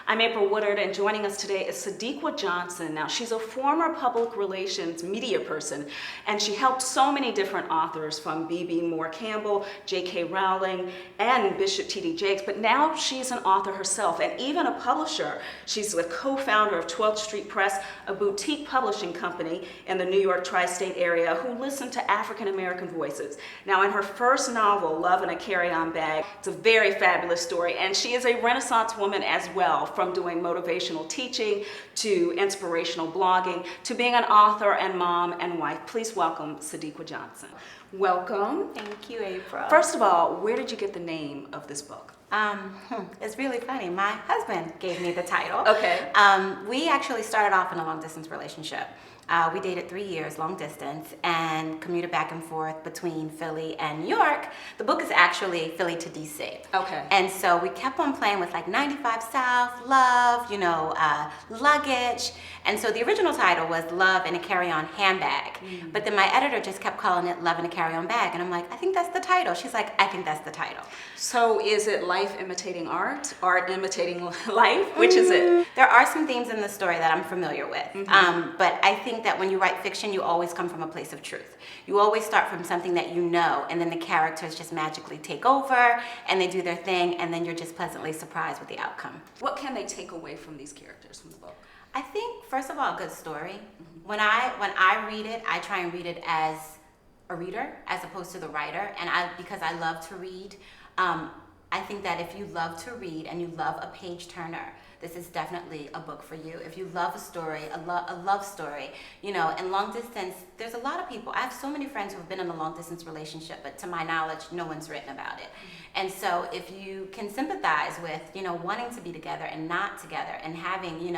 I'm April Woodard, and joining us today is Sadeqa Johnson. Now, she's a former public relations media person, and she helped so many different authors from B.B. Moore Campbell, J.K. Rowling, and Bishop T.D. Jakes, but now she's an author herself and even a publisher. She's the co-founder of 12th Street Press, a boutique publishing company in the New York tri-state area who listen to African-American voices. Now, in her first novel, Love in a Carry-On Bag, it's a very fabulous story, and she is a Renaissance woman as well, from doing motivational teaching to inspirational blogging to being an author and mom and wife. Please welcome Sadeqa Johnson. Welcome. Thank you, April. First of all, where did you get the name of this book? It's really funny. My husband gave me the title. Okay. We actually started off in a long-distance relationship. We dated 3 years, long distance, and commuted back and forth between Philly and New York. The book is actually Philly to DC. Okay. And so we kept on playing with like 95 South, Love, luggage. And so the original title was Love in a Carry-On Handbag. But then my editor just kept calling it Love in a Carry-On Bag. And I'm like, I think that's the title. She's like, I think that's the title. So is it life imitating art? Art imitating life? Which is it? There are some themes in the story that I'm familiar with. But I think that when you write fiction, you always come from a place of truth. You always start from something that you know, and then the characters just magically take over, and they do their thing, and then you're just pleasantly surprised with the outcome. What can they take away from these characters from the book? I think, first of all, a good story. When I read it, I try and read it as a reader as opposed to the writer, and because I love to read, I think that if you love to read and you love a page turner, this is definitely a book for you. If you love a story, a love story, in long distance, there's a lot of people. I have so many friends who have been in a long distance relationship, but to my knowledge, no one's written about it. And so if you can sympathize with, wanting to be together and not together and having,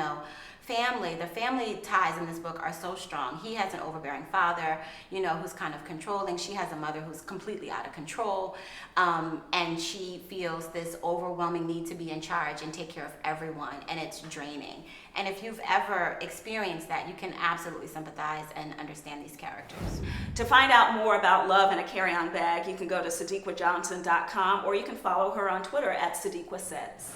family, the family ties in this book are so strong. He has an overbearing father, who's kind of controlling. She has a mother who's completely out of control. And she feels this overwhelming need to be in charge and take care of everyone, and it's draining. And if you've ever experienced that, you can absolutely sympathize and understand these characters. To find out more about Love in a Carry-On Bag, you can go to SadeqaJohnson.com, or you can follow her on Twitter at SadeqaSays.